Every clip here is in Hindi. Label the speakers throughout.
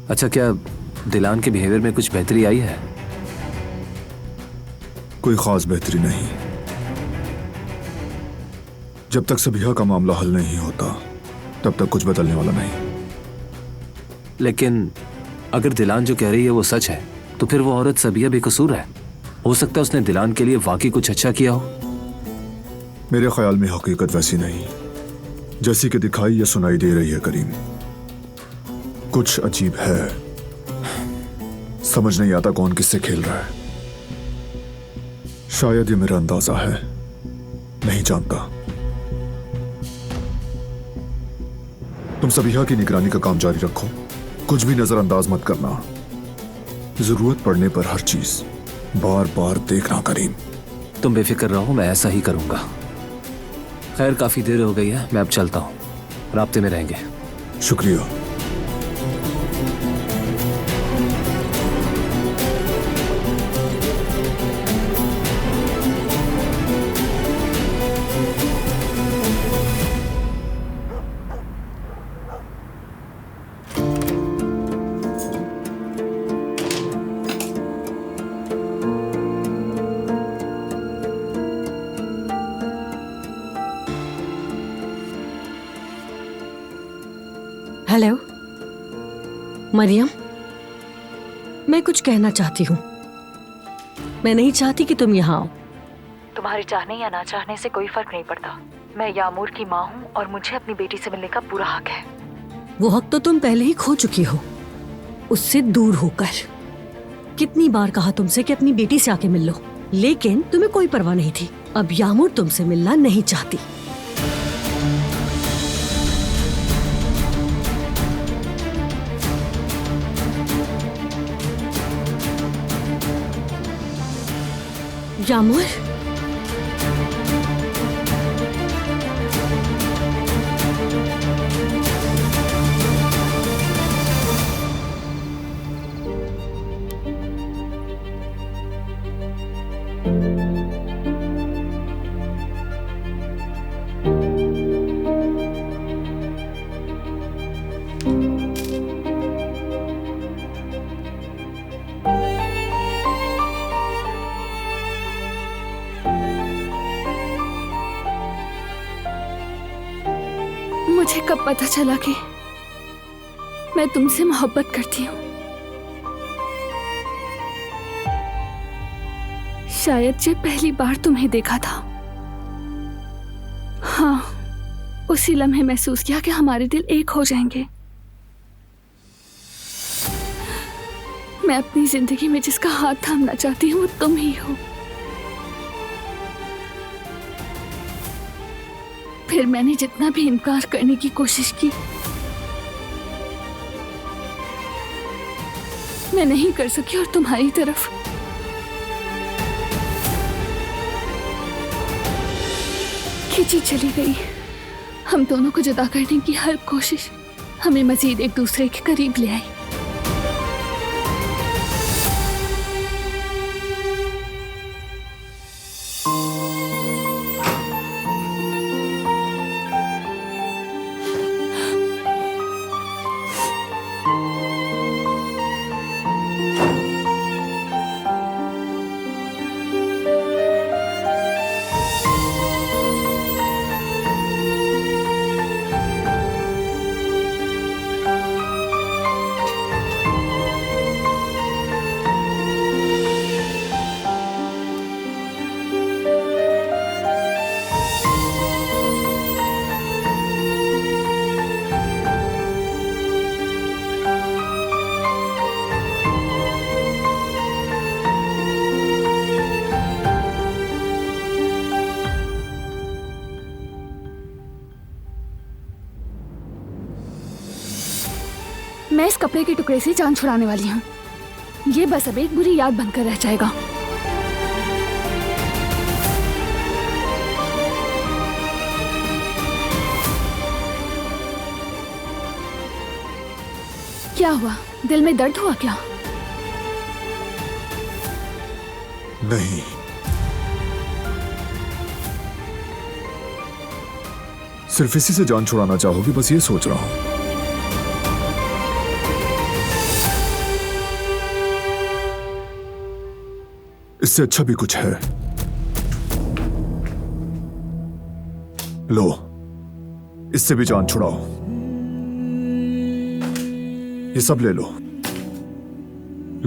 Speaker 1: अच्छा, क्या दिलान के बिहेवियर में कुछ बेहतरी आई है?
Speaker 2: कोई खास बेहतरी नहीं। जब तक सबिहा का मामला हल नहीं होता तब तक कुछ बदलने वाला नहीं।
Speaker 1: लेकिन अगर दिलान जो कह रही है वो सच है तो फिर वो औरत सबिहा बेकसूर है। हो सकता है उसने दिलान के लिए वाकई कुछ अच्छा किया हो।
Speaker 2: मेरे ख्याल में हकीकत वैसी नहीं जैसी कि दिखाई या सुनाई दे रही है करीम। कुछ अजीब है, समझ नहीं आता कौन किससे खेल रहा है। शायद ये मेरा अंदाजा है, नहीं जानता। तुम सबिहा की निगरानी का काम जारी रखो, कुछ भी नजरअंदाज मत करना। जरूरत पड़ने पर हर चीज बार बार देखना करीम।
Speaker 1: तुम बेफिक्र रहो, मैं ऐसा ही करूंगा। खैर, काफी देर हो गई है, मैं अब चलता हूँ। राब्ते में रहेंगे।
Speaker 2: शुक्रिया।
Speaker 3: हेलो मरियम, मैं कुछ कहना चाहती हूँ। मैं नहीं चाहती कि तुम यहाँ आओ।
Speaker 4: तुम्हारे चाहने या ना चाहने से कोई फर्क नहीं पड़ता। मैं यामूर की माँ हूँ और मुझे अपनी बेटी से मिलने का पूरा हक है।
Speaker 3: वो हक तो तुम पहले ही खो चुकी हो, उससे दूर होकर। कितनी बार कहा तुमसे कि अपनी बेटी से आके मिल लो, लेकिन तुम्हें कोई परवाह नहीं थी। अब यामूर तुमसे मिलना नहीं चाहती। यामूर,
Speaker 5: मुझे कब पता चला कि मैं तुमसे मोहब्बत करती हूँ। शायद जब पहली बार तुम्हें देखा था, हाँ, उसी लम्हे महसूस किया कि हमारे दिल एक हो जाएंगे। मैं अपनी जिंदगी में जिसका हाथ थामना चाहती हूँ वो तुम ही हो। फिर मैंने जितना भी इनकार करने की कोशिश की, मैं नहीं कर सकी और तुम्हारी तरफ खींची चली गई। हम दोनों को जुदा करने की हर कोशिश हमें मजीद एक दूसरे के करीब ले आई। मैं इस कपड़े के टुकड़े से जान छुड़ाने वाली हूँ। ये बस अब एक बुरी याद बनकर रह जाएगा। क्या हुआ? दिल में दर्द हुआ क्या?
Speaker 2: नहीं, सिर्फ इसी से जान छुड़ाना चाहोगी, बस ये सोच रहा हूं। इससे अच्छा भी कुछ है। लो, इससे भी जान छुड़ाओ। ये सब ले लो।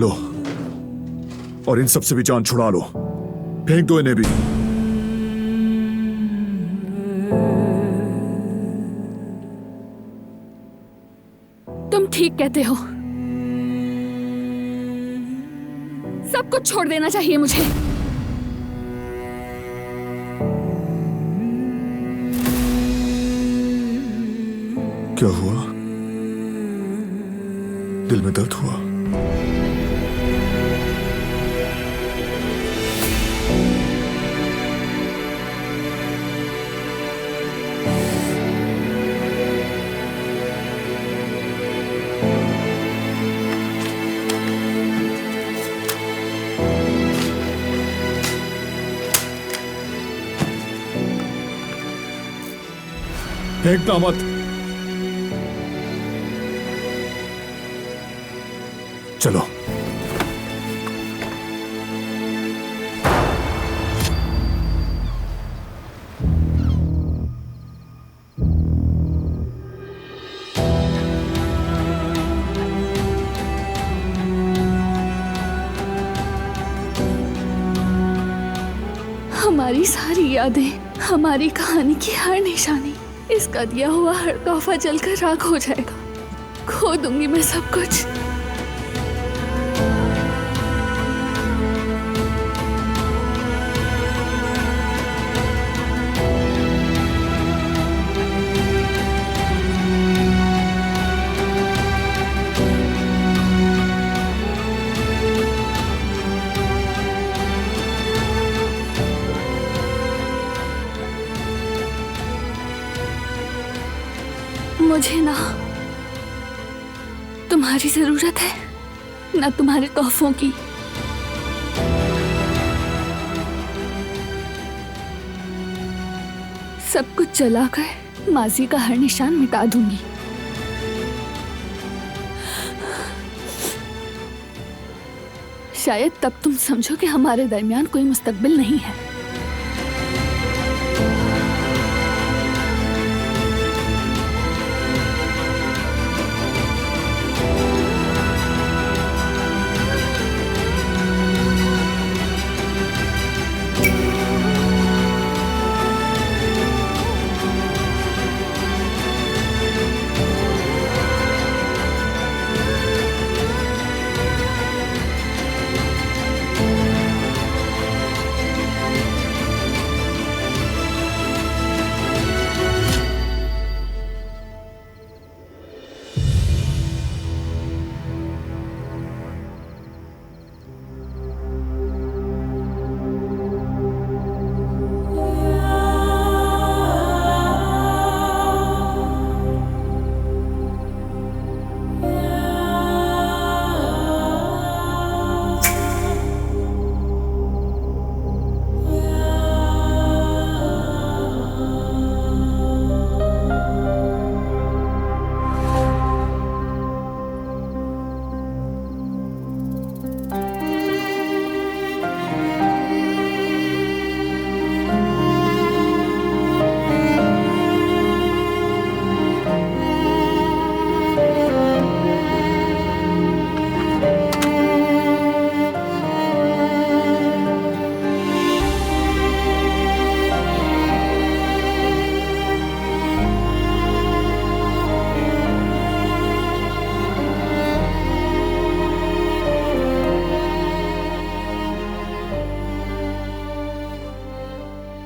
Speaker 2: लो, और इन सब से भी जान छुड़ा लो। फेंक दो इन्हें भी।
Speaker 5: तुम ठीक कहते हो, सब कुछ छोड़ देना चाहिए मुझे।
Speaker 2: क्या हुआ? दिल में दर्द हुआ? फेंकना मत। चलो।
Speaker 5: हमारी सारी यादें, हमारी कहानी की हर निशानी, इसका दिया हुआ हर तोहफा जलकर राख हो जाएगा। खो दूंगी मैं सब कुछ। मुझे ना तुम्हारी जरूरत है, ना तुम्हारे तोहफों की। सब कुछ जलाकर माजी का हर निशान मिटा दूंगी। शायद तब तुम समझो कि हमारे दरमियान कोई मुस्तकबिल नहीं है।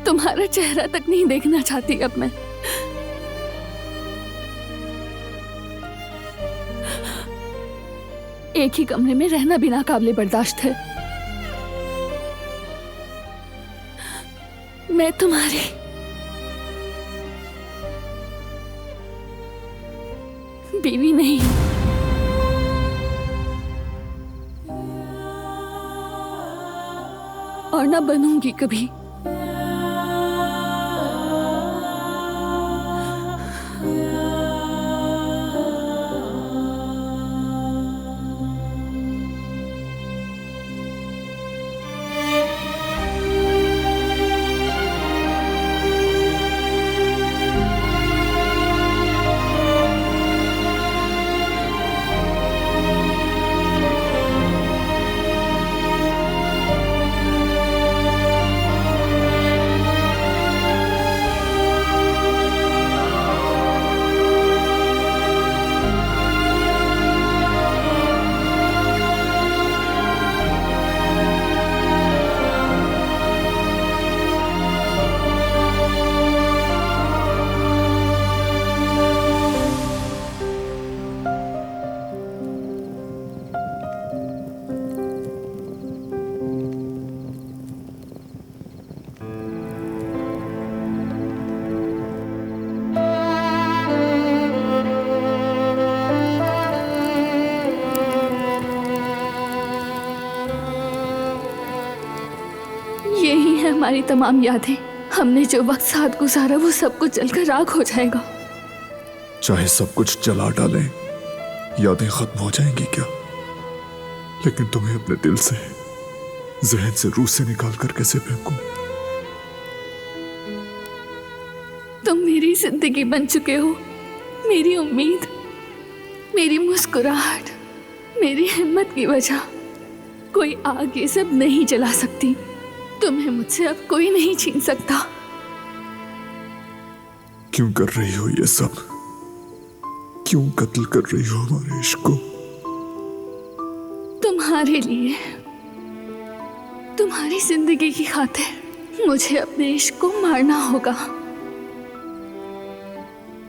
Speaker 5: तुम्हारा चेहरा तक नहीं देखना चाहती अब मैं। एक ही कमरे में रहना भी नाकाबिले बर्दाश्त है। मैं तुम्हारी बीवी नहीं हूं। और ना बनूंगी कभी। हमारी तमाम यादें, हमने जो वक्त साथ गुजारा, वो सब कुछ जलकर राख हो जाएगा।
Speaker 2: चाहे सब कुछ जला डालें, यादें खत्म हो जाएंगी क्या? लेकिन तुम्हें अपने दिल से, जहन से, रूह से निकाल कर कैसे फेंकूं?
Speaker 5: तुम मेरी जिंदगी बन चुके हो, मेरी उम्मीद, मेरी मुस्कुराहट, मेरी हिम्मत की वजह। कोई आग ये सब नहीं जला सकती। तुम्हें मुझसे अब कोई नहीं छीन सकता।
Speaker 2: क्यों कर रही हो ये सब? क्यों कत्ल कर रही हो हमारे इश्क को?
Speaker 5: तुम्हारे लिए, तुम्हारी जिंदगी की खातिर मुझे अपने इश्क को मारना होगा।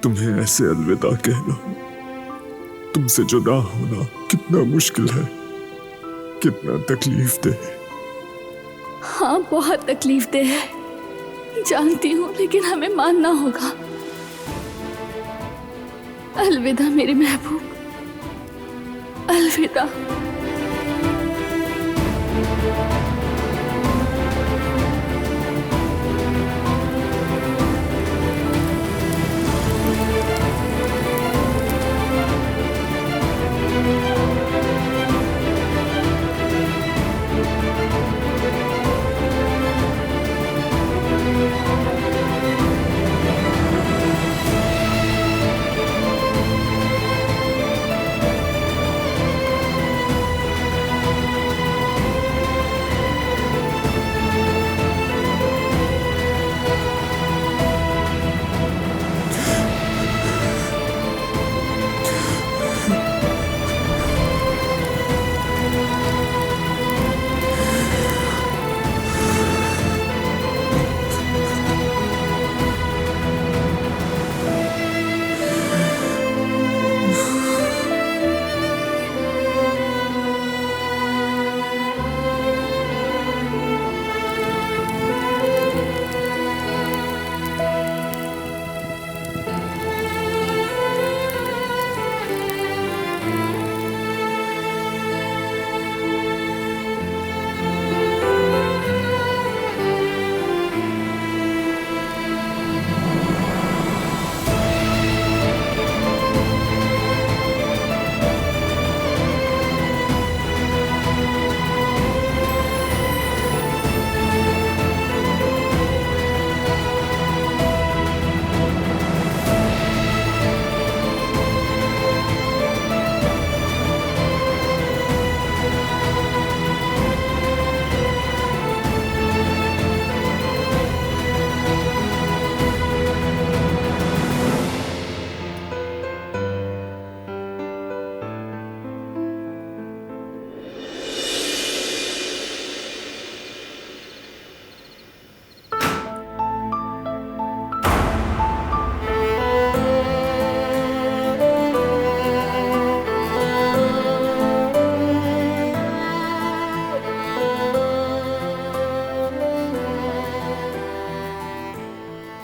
Speaker 2: तुम्हें ऐसे अलविदा कहना, तुमसे जुदा होना कितना मुश्किल है, कितना तकलीफ दे।
Speaker 5: हाँ, बहुत तकलीफ दे है, जानती हूँ, लेकिन हमें मानना होगा। अलविदा मेरे महबूब, अलविदा।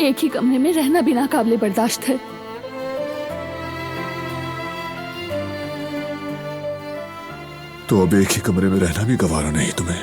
Speaker 5: एक ही कमरे में रहना भी नाकाबिले बर्दाश्त है।
Speaker 2: तो अब एक ही कमरे में रहना भी गवारा नहीं तुम्हें?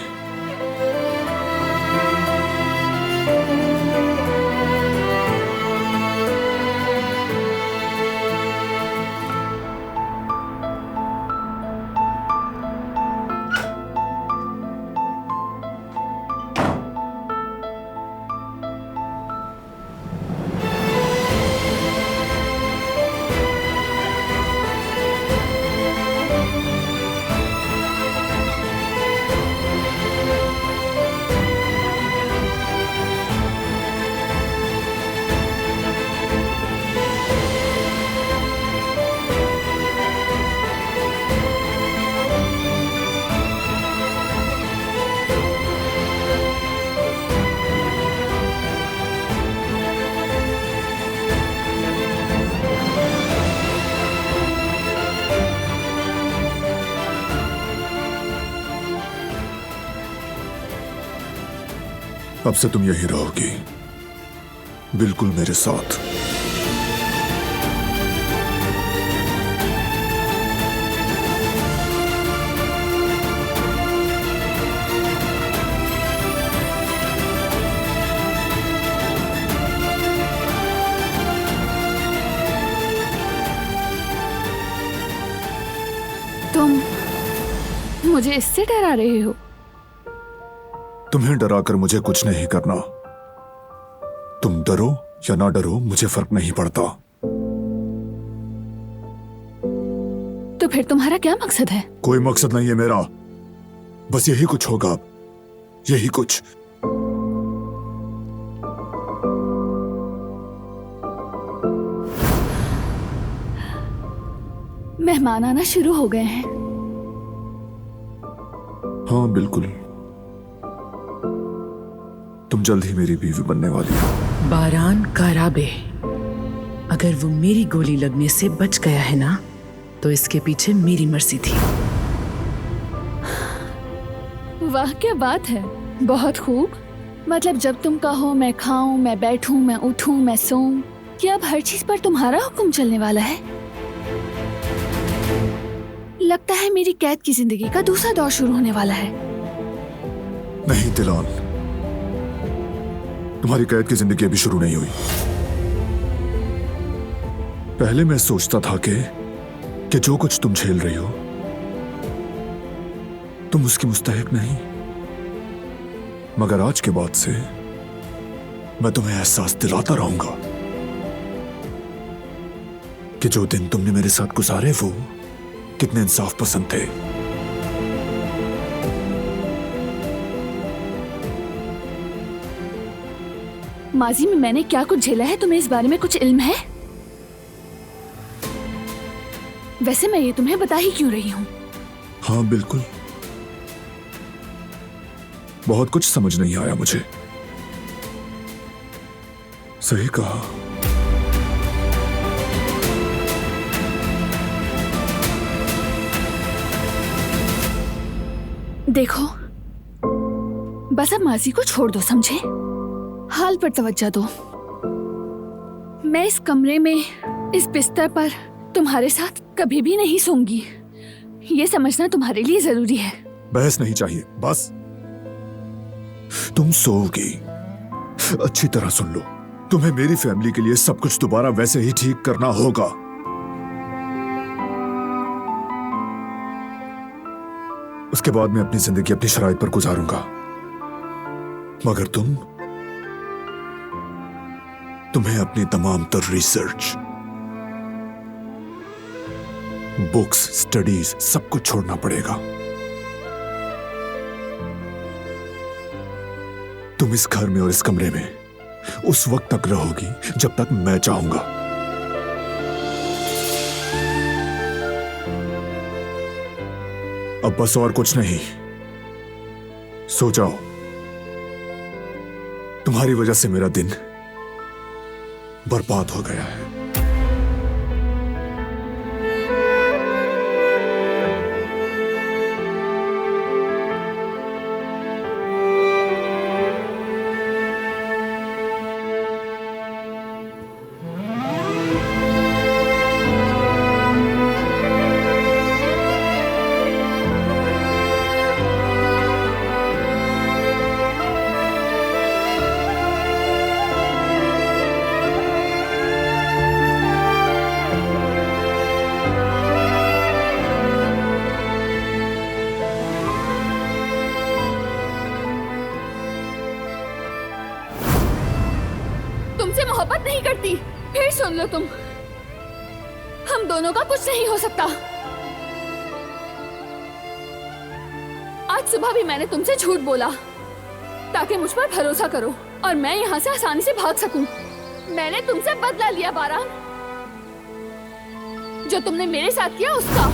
Speaker 2: अब से तुम यहीं रहोगी, बिल्कुल मेरे साथ।
Speaker 5: मुझे इससे डरा रहे हो?
Speaker 2: तुम्हें डराकर मुझे कुछ नहीं करना। तुम डरो या ना डरो, मुझे फर्क नहीं पड़ता।
Speaker 5: तो फिर तुम्हारा क्या मकसद है?
Speaker 2: कोई मकसद नहीं है मेरा, बस यही कुछ होगा, यही कुछ।
Speaker 5: मेहमान आना शुरू हो गए हैं।
Speaker 2: हाँ बिल्कुल, तुम जल्द ही मेरी बीवी बनने वाली हो।
Speaker 6: बारान काराबे, अगर वो मेरी गोली लगने से बच गया है ना, तो इसके पीछे मेरी मर्जी थी।
Speaker 5: वाह क्या बात है, बहुत खूब। मतलब जब तुम कहो मैं खाऊं, मैं बैठूं, मैं उठूं, मैं सोऊं, क्या अब हर चीज पर तुम्हारा हुक्म चलने वाला है? लगता है मेरी कैद की जिंदगी का दूसरा दौर शुरू होने वाला है।
Speaker 2: नहीं दिलान, तुम्हारी कैद की जिंदगी अभी शुरू नहीं हुई। पहले मैं सोचता था कि जो कुछ तुम झेल रही हो तुम उसकी मुस्तहिक नहीं, मगर आज के बाद से मैं तुम्हें एहसास दिलाता रहूंगा कि जो दिन तुमने मेरे साथ गुजारे वो कितने इंसाफ पसंद थे।
Speaker 5: माजी में मैंने क्या कुछ झेला है, तुम्हें इस बारे में कुछ इल्म है? वैसे मैं ये तुम्हें बता ही क्यों रही हूँ?
Speaker 2: हाँ बिल्कुल, बहुत कुछ समझ नहीं आया मुझे। सही कहा।
Speaker 5: देखो, बस अब माजी को छोड़ दो, समझे? हाल पर तवज्जो दो। मैं इस कमरे में, इस बिस्तर पर तुम्हारे साथ कभी भी नहीं सोऊंगी। ये समझना तुम्हारे लिए जरूरी है।
Speaker 2: बहस नहीं चाहिए, बस तुम सोओगी। अच्छी तरह सुन लो, तुम्हें मेरी फैमिली के लिए सब कुछ दोबारा वैसे ही ठीक करना होगा। उसके बाद मैं अपनी जिंदगी अपनी शराइत पर गुजारूंगा, मगर तुम्हें अपनी तमाम तर रिसर्च, बुक्स, स्टडीज सब कुछ छोड़ना पड़ेगा। तुम इस घर में और इस कमरे में उस वक्त तक रहोगी जब तक मैं चाहूंगा। अब बस और कुछ नहीं, सो जाओ। तुम्हारी वजह से मेरा दिन बर्बाद हो गया है।
Speaker 5: तुमसे मोहब्बत नहीं करती, फिर सुन लो तुम, हम दोनों का कुछ नहीं हो सकता। आज सुबह भी मैंने तुमसे झूठ बोला ताकि मुझ पर भरोसा करो और मैं यहाँ से आसानी से भाग सकूं। मैंने तुमसे बदला लिया बारान, जो तुमने मेरे साथ किया उसका।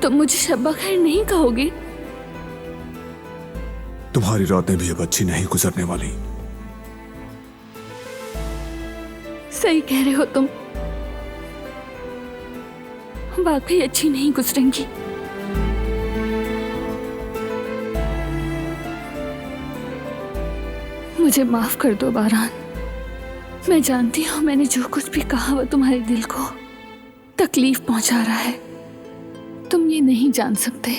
Speaker 5: तुम मुझे शब्बा खैर नहीं कहोगे?
Speaker 2: तुम्हारी रातें भी अब अच्छी नहीं गुजरने वाली।
Speaker 5: सही कह रहे हो तुम, वाकई अच्छी नहीं गुजरेंगी। मुझे माफ कर दो बारान। मैं जानती हूँ मैंने जो कुछ भी कहा वो तुम्हारे दिल को तकलीफ पहुंचा रहा है। तुम ये नहीं जान सकते,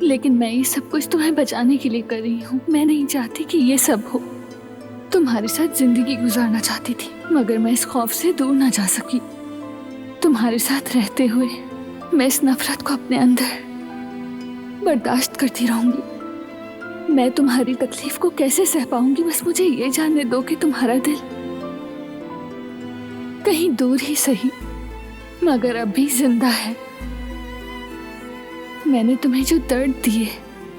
Speaker 5: लेकिन मैं ये सब कुछ तुम्हें बचाने के लिए कर रही हूँ। मैं नहीं चाहती कि ये सब हो। तुम्हारे साथ जिंदगी गुजारना चाहती थी, मगर मैं इस खौफ से दूर ना जा सकी। तुम्हारे साथ रहते हुए मैं इस नफरत को अपने अंदर बर्दाश्त करती रहूंगी। मैं तुम्हारी तकलीफ को कैसे सह पाऊंगी, बस मुझे ये जानने दो कि तुम्हारा दिल कहीं दूर ही सही मगर अब भी जिंदा है। मैंने तुम्हें जो दर्द दिए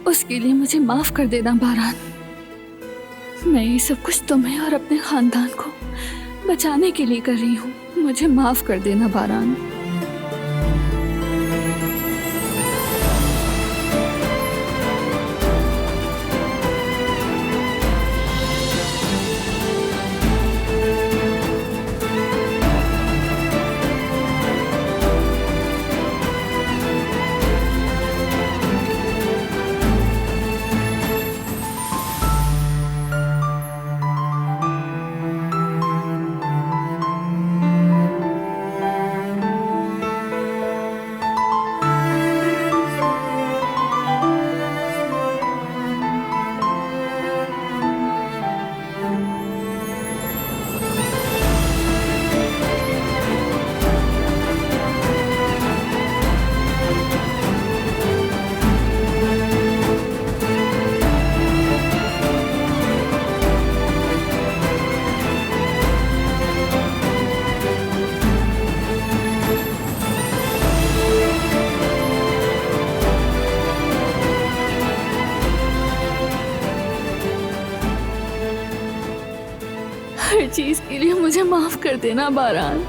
Speaker 5: उसके लिए मुझे माफ कर देना बारान। मैं ये सब कुछ तुम्हें और अपने खानदान को बचाने के लिए कर रही हूँ। मुझे माफ कर देना बारान। हर चीज के लिए मुझे माफ कर देना बारान।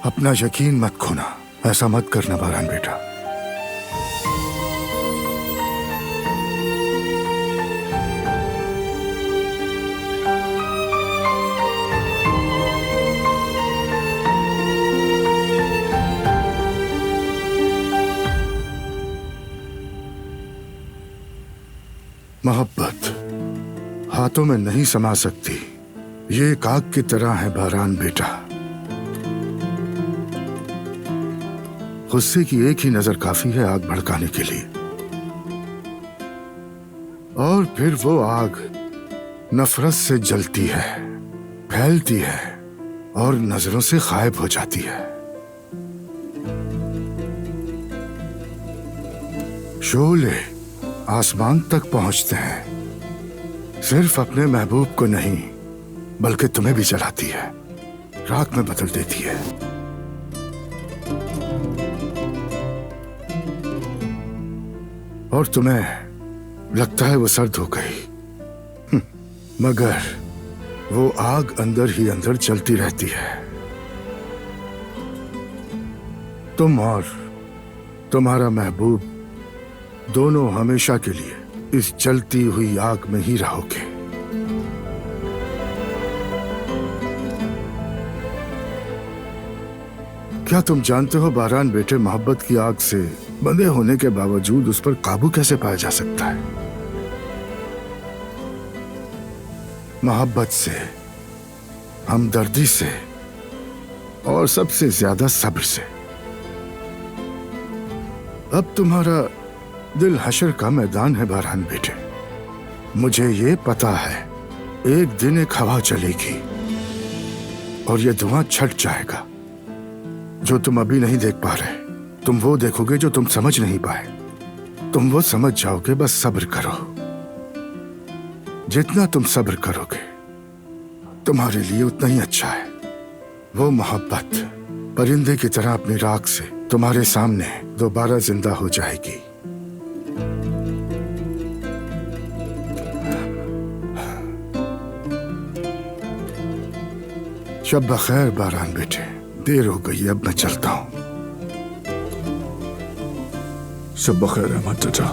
Speaker 7: अपना यकीन मत खोना, ऐसा मत करना बारान बेटा। मोहब्बत हाथों में नहीं समा सकती, ये एक आग की तरह है बारान बेटा। गुस्से की एक ही नजर काफी है आग भड़काने के लिए, और फिर वो आग नफरत से जलती है, फैलती है और नजरों से गायब हो जाती है। शोले आसमान तक पहुंचते हैं, सिर्फ अपने महबूब को नहीं बल्कि तुम्हें भी जलाती है, राख में बदल देती है। और तुम्हें लगता है वो सर्द हो गई, मगर वो आग अंदर ही अंदर चलती रहती है। तुम और तुम्हारा महबूब दोनों हमेशा के लिए इस जलती हुई आग में ही रहोगे। क्या तुम जानते हो बारान बेटे, मोहब्बत की आग से बंधे होने के बावजूद उस पर काबू कैसे पाया जा सकता है? मोहब्बत से, हमदर्दी से और सबसे ज्यादा सब्र से। अब तुम्हारा दिल हशर का मैदान है बारहान बेटे। मुझे ये पता है एक दिन एक हवा चलेगी और ये धुआं छट जाएगा। जो तुम अभी नहीं देख पा रहे, तुम वो देखोगे जो तुम समझ नहीं पाए। तुम वो समझ जाओगे, बस सब्र करो। जितना तुम सब्र करोगे तुम्हारे लिए उतना ही अच्छा है। वो मोहब्बत परिंदे की तरह अपनी राख से तुम्हारे सामने दोबारा जिंदा हो जाएगी। शब बखैर बारहान बेटे, देर हो गई, अब मैं चलता हूं।
Speaker 2: शब बखैर अहमद चाचा।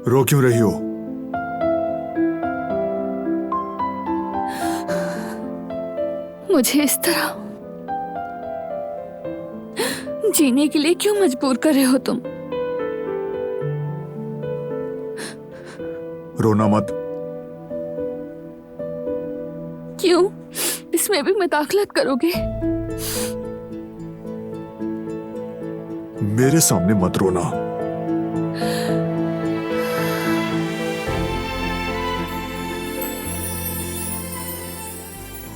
Speaker 2: रो क्यों रही हो?
Speaker 5: मुझे इस तरह जीने के लिए क्यों मजबूर कर रहे हो तुम?
Speaker 2: रोना मत।
Speaker 5: क्यों? इसमें भी मदाखलत करोगे?
Speaker 2: मेरे सामने मत रोना।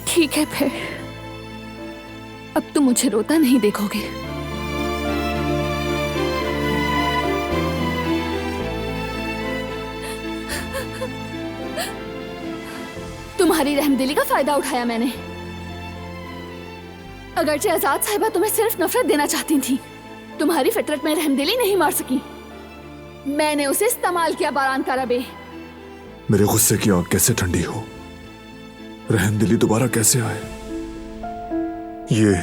Speaker 5: ठीक है फिर, अब तुम मुझे रोता नहीं देखोगे। तुम्हारी रहमदिली का फायदा उठाया मैंने। अगरचे आजाद साहिबा तुम्हें सिर्फ नफरत देना चाहती थी, तुम्हारी फितरत में रहमदिली नहीं मार सकी। मैंने उसे इस्तेमाल किया बारान का रबे।
Speaker 2: मेरे गुस्से की आग कैसे ठंडी हो, रहमदिली दोबारा कैसे आए? ये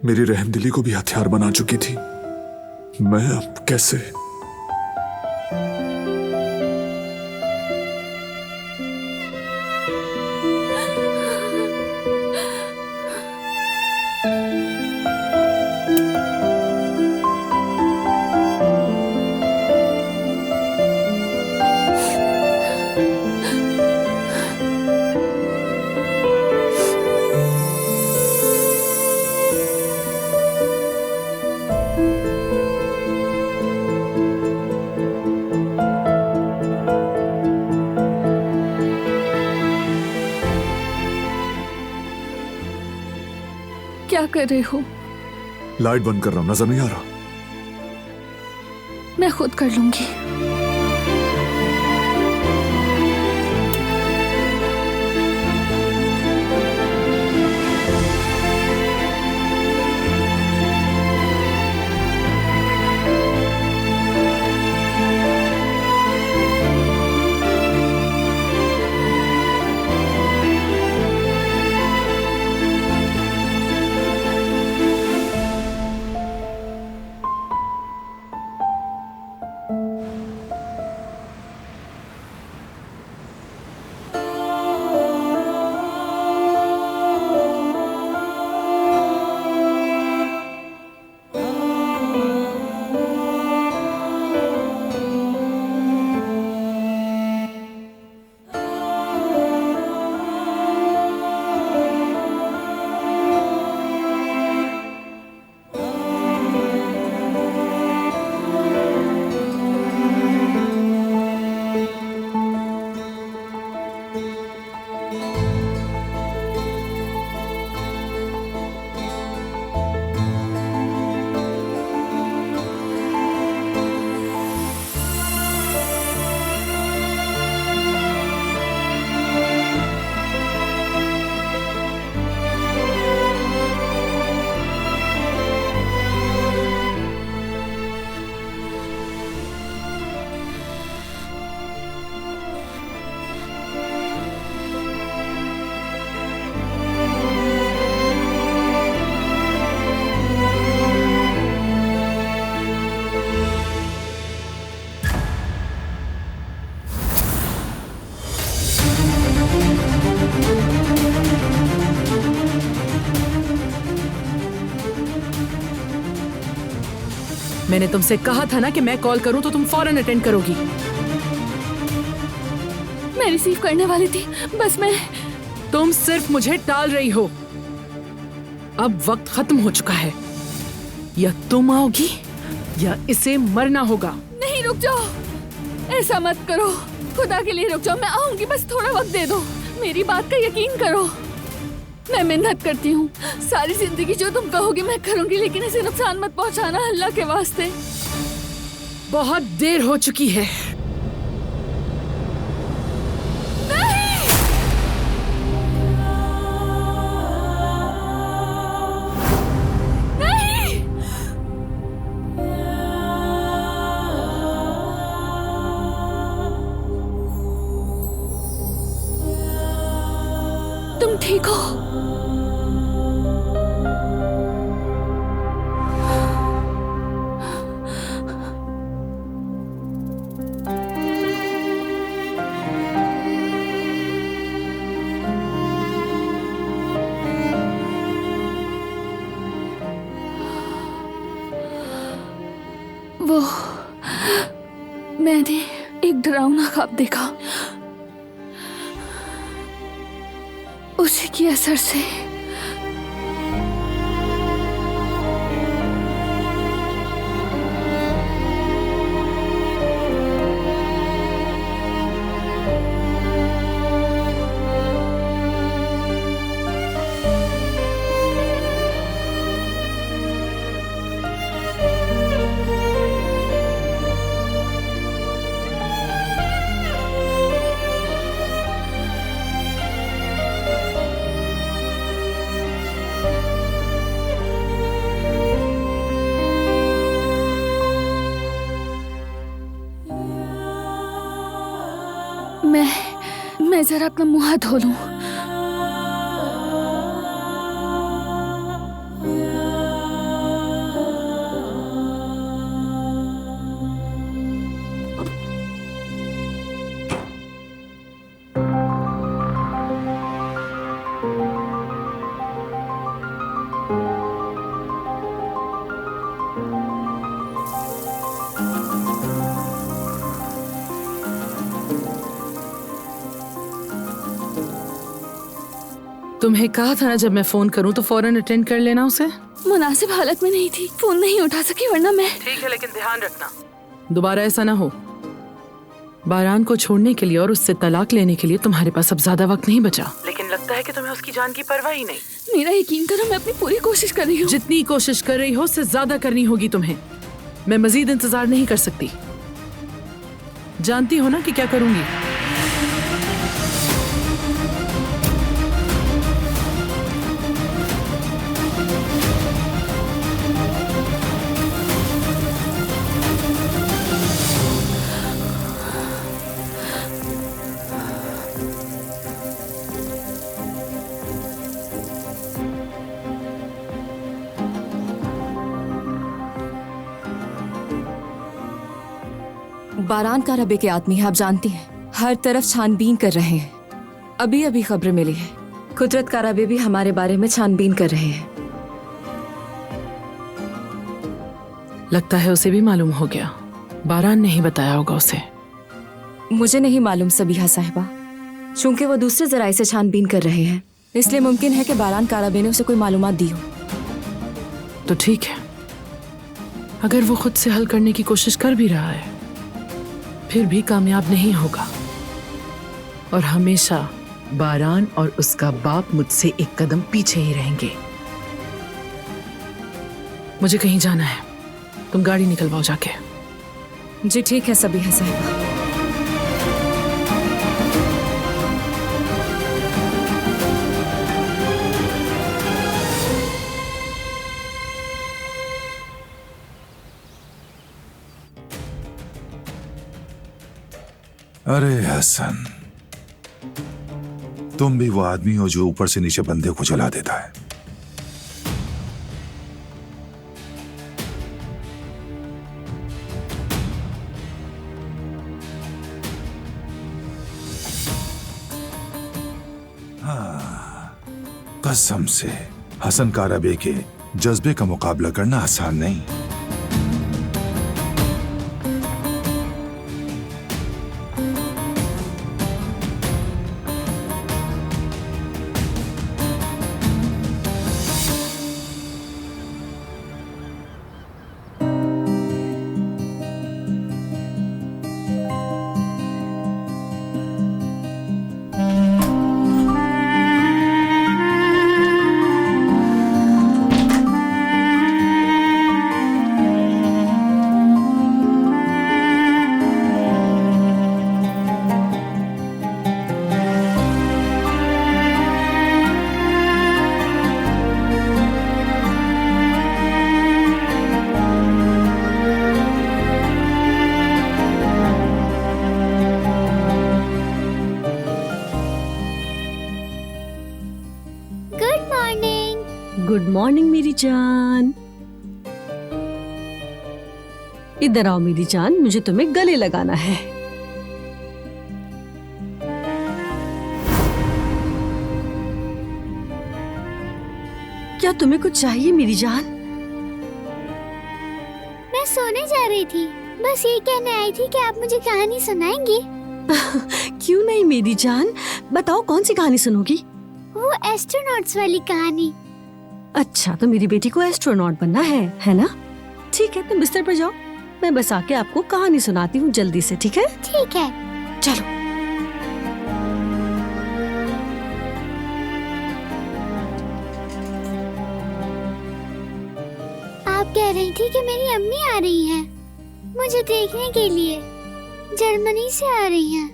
Speaker 2: मेरी रहमदिली को भी हथियार बना चुकी थी। मैं अब कैसे?
Speaker 5: क्या कर रहे हो?
Speaker 2: लाइट बंद कर रहा हूं, नजर नहीं आ रहा?
Speaker 5: मैं खुद कर लूंगी।
Speaker 6: मैंने तुमसे कहा था ना कि मैं कॉल करूं तो तुम फौरन अटेंड करोगी।
Speaker 5: मैं रिसीव करने वाली थी, बस मैं।
Speaker 6: तुम सिर्फ मुझे टाल रही हो। अब वक्त खत्म हो चुका है। या तुम आओगी या इसे मरना होगा।
Speaker 5: नहीं, रुक जाओ, ऐसा मत करो, खुदा के लिए रुक जाओ। मैं आऊंगी, बस थोड़ा वक्त दे दो। मेरी बात का यकीन करो, मैं मेहनत करती हूँ। सारी जिंदगी जो तुम कहोगी मैं करूंगी, लेकिन इसे नुकसान मत पहुंचाना, अल्लाह के वास्ते।
Speaker 6: बहुत देर हो चुकी है।
Speaker 5: तुम ठीक हो? वो मैंने एक डरावना ख्वाब देखा। उसी के असर से मैं जरा अपना मुंह हाथ धो लूं।
Speaker 6: तुम्हें कहा था ना जब मैं फोन करूं तो फौरन अटेंड कर लेना उसे।
Speaker 5: मुनासिब हालत में नहीं थी, फोन नहीं उठा सकी, वरना मैं।
Speaker 6: ठीक है, लेकिन ध्यान रखना दोबारा ऐसा ना हो। बारान को छोड़ने के लिए और उससे तलाक लेने के लिए तुम्हारे पास अब ज्यादा वक्त नहीं बचा, लेकिन लगता है कि तुम्हें उसकी जान की परवाह ही नहीं।
Speaker 5: मेरा यकीन करो, मैं अपनी पूरी कोशिश कर रही हूँ।
Speaker 6: जितनी कोशिश कर रही हो उससे ज्यादा करनी होगी तुम्हें। मैं मजीद इंतजार नहीं कर सकती। जानती हो ना कि क्या करूंगी।
Speaker 8: बारान कारबे के आदमी है, आप जानती हैं। हर तरफ छानबीन कर रहे हैं। अभी अभी खबर मिली है, कुदरत कारबे भी हमारे बारे में छानबीन कर रहे हैं।
Speaker 6: लगता है उसे भी मालूम हो गया। बारान ने ही बताया होगा उसे।
Speaker 8: मुझे नहीं मालूम सबीहा साहिबा, चूंकि वो दूसरे जराये से छानबीन कर रहे हैं, इसलिए मुमकिन है कि बारान कारबे ने उसे कोई मालूमात दी हो।
Speaker 6: तो ठीक है, अगर वो खुद से हल करने की कोशिश कर भी रहा है फिर भी कामयाब नहीं होगा, और हमेशा बारान और उसका बाप मुझसे एक कदम पीछे ही रहेंगे। मुझे कहीं जाना है, तुम गाड़ी निकलवाओ जाके।
Speaker 8: जी ठीक है सबीहा साहिबा।
Speaker 9: अरे हसन, तुम भी वो आदमी हो जो ऊपर से नीचे बंदे को जला देता है। हाँ, कसम से हसन कारबे के जज्बे का मुकाबला करना आसान नहीं।
Speaker 3: मॉर्निंग मेरी जान। इधर आओ मेरी जान, मुझे तुम्हें गले लगाना है। क्या तुम्हें कुछ चाहिए मेरी जान?
Speaker 10: मैं सोने जा रही थी, बस ये कहने आई थी कि आप मुझे कहानी सुनाएंगी।
Speaker 3: क्यों नहीं मेरी जान, बताओ कौन सी कहानी सुनोगी?
Speaker 10: वो एस्ट्रोनॉट्स वाली कहानी।
Speaker 3: अच्छा, तो मेरी बेटी को एस्ट्रोनॉट बनना है ना? ठीक है, तुम बिस्तर पर जाओ, मैं बस आके आपको कहानी सुनाती हूँ जल्दी से, ठीक है?
Speaker 10: ठीक है।
Speaker 3: चलो।
Speaker 10: आप कह रही थी कि मेरी अम्मी आ रही हैं मुझे देखने के लिए, जर्मनी से आ रही हैं,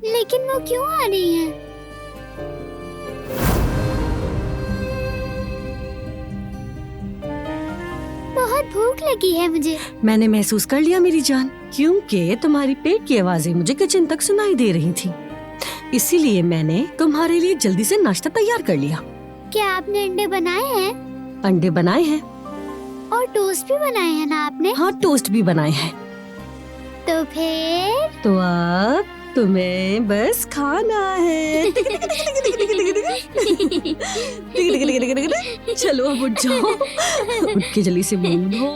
Speaker 10: लेकिन वो क्यों आ रही हैं? बहुत भूख लगी है मुझे।
Speaker 3: मैंने महसूस कर लिया मेरी जान, क्योंकि तुम्हारी पेट की आवाजें मुझे किचन तक सुनाई दे रही थी, इसीलिए मैंने तुम्हारे लिए जल्दी से नाश्ता तैयार कर लिया।
Speaker 10: क्या आपने अंडे बनाए हैं?
Speaker 3: अंडे बनाए हैं।
Speaker 10: और टोस्ट भी बनाए हैं ना आपने?
Speaker 3: हाँ, टोस्ट भी बनाए हैं।
Speaker 10: तो फिर?
Speaker 3: तो अब तुम्हें बस खाना है। चलो अब उठ जाओ, उठ के जल्दी से मुंह धो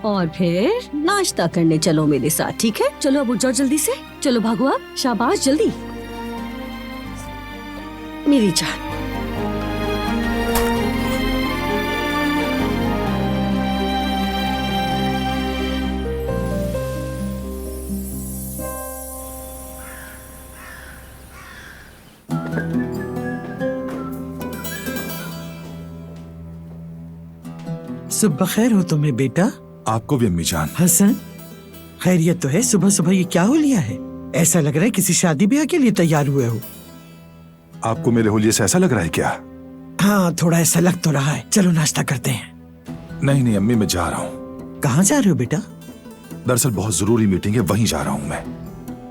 Speaker 3: और फिर नाश्ता करने चलो मेरे साथ, ठीक है? चलो अब उठ जाओ जल्दी से, चलो भागो आप, शाबाश जल्दी मेरी जान।
Speaker 11: सुबह खैर हो तुम्हें बेटा।
Speaker 9: आपको भी अम्मी जान।
Speaker 11: हसन, खैरियत तो है? सुबह सुबह ये क्या हो लिया है? ऐसा लग रहा है किसी शादी ब्याह के लिए तैयार हुए हो।
Speaker 9: आपको मेरे होलिये से ऐसा लग रहा है क्या?
Speaker 11: हाँ, थोड़ा ऐसा लग तो रहा है। चलो नाश्ता करते हैं।
Speaker 9: नहीं नहीं अम्मी, मैं जा रहा हूँ।
Speaker 11: कहाँ जा रहे हो बेटा?
Speaker 9: दरअसल बहुत जरूरी मीटिंग है, वहीं जा रहा हूँ मैं।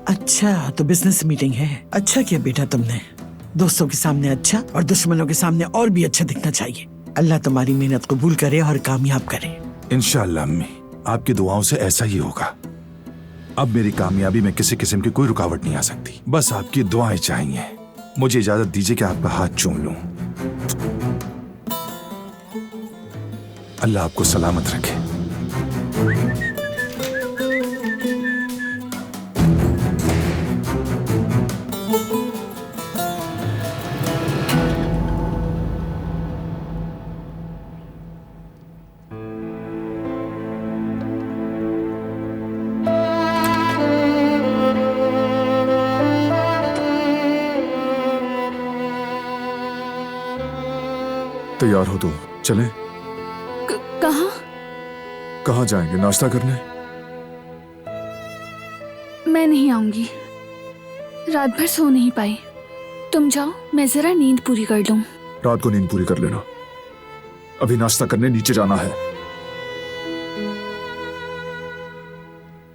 Speaker 11: अच्छा, तो बिजनेस मीटिंग है। अच्छा किया बेटा तुमने। दोस्तों के सामने अच्छा और दुश्मनों के सामने और भी अच्छा दिखना चाहिए। अल्लाह तुम्हारी मेहनत कबूल करे और कामयाब करे।
Speaker 9: इंशाअल्लाह अम्मी, आपकी दुआओं से ऐसा ही होगा। अब मेरी कामयाबी में किसी किस्म की कोई रुकावट नहीं आ सकती, बस आपकी दुआएं चाहिए। मुझे इजाजत दीजिए कि आपका हाथ चूम लूं। अल्लाह आपको सलामत रखे।
Speaker 2: तैयार हो तो चलें?
Speaker 5: कहाँ?
Speaker 2: कहाँ जाएंगे? नाश्ता करने?
Speaker 5: मैं नहीं आऊंगी, रात भर सो नहीं पाई। तुम जाओ, मैं जरा नींद पूरी कर लूं।
Speaker 2: रात को नींद पूरी कर लेना, अभी नाश्ता करने नीचे जाना है।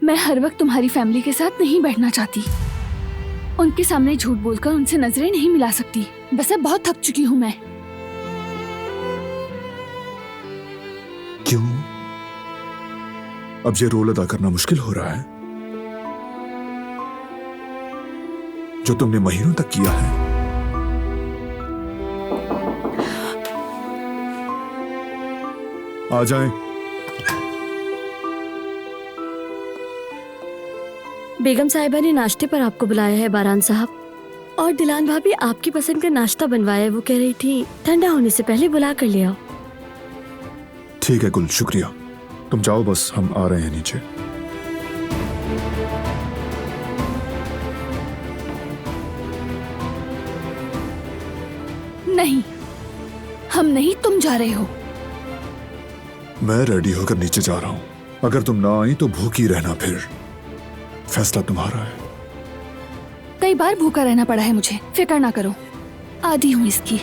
Speaker 5: मैं हर वक्त तुम्हारी फैमिली के साथ नहीं बैठना चाहती। उनके सामने झूठ बोलकर उनसे नजरें नहीं मिला सकती। बस अब बहुत थक चुकी हूँ मैं।
Speaker 2: क्यों? अब ये रोल अदा करना मुश्किल हो रहा है जो तुमने महीनों तक किया है। आ जाएं।
Speaker 12: बेगम साहिबा ने नाश्ते पर आपको बुलाया है बारान साहब, और दिलान भाभी आपकी पसंद का नाश्ता बनवाया है। वो कह रही थी ठंडा होने से पहले बुला कर ले आओ।
Speaker 2: ठीक है गुल, शुक्रिया। तुम जाओ, बस हम आ रहे हैं नीचे।
Speaker 5: नहीं, हम नहीं, तुम जा रहे हो।
Speaker 2: मैं रेडी होकर नीचे जा रहा हूं। अगर तुम ना आई तो भूखी रहना, फिर फैसला तुम्हारा है।
Speaker 5: कई बार भूखा रहना पड़ा है मुझे, फिक्र ना करो, आदी हूँ इसकी।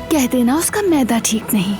Speaker 5: कह देना उसका मैदा ठीक नहीं।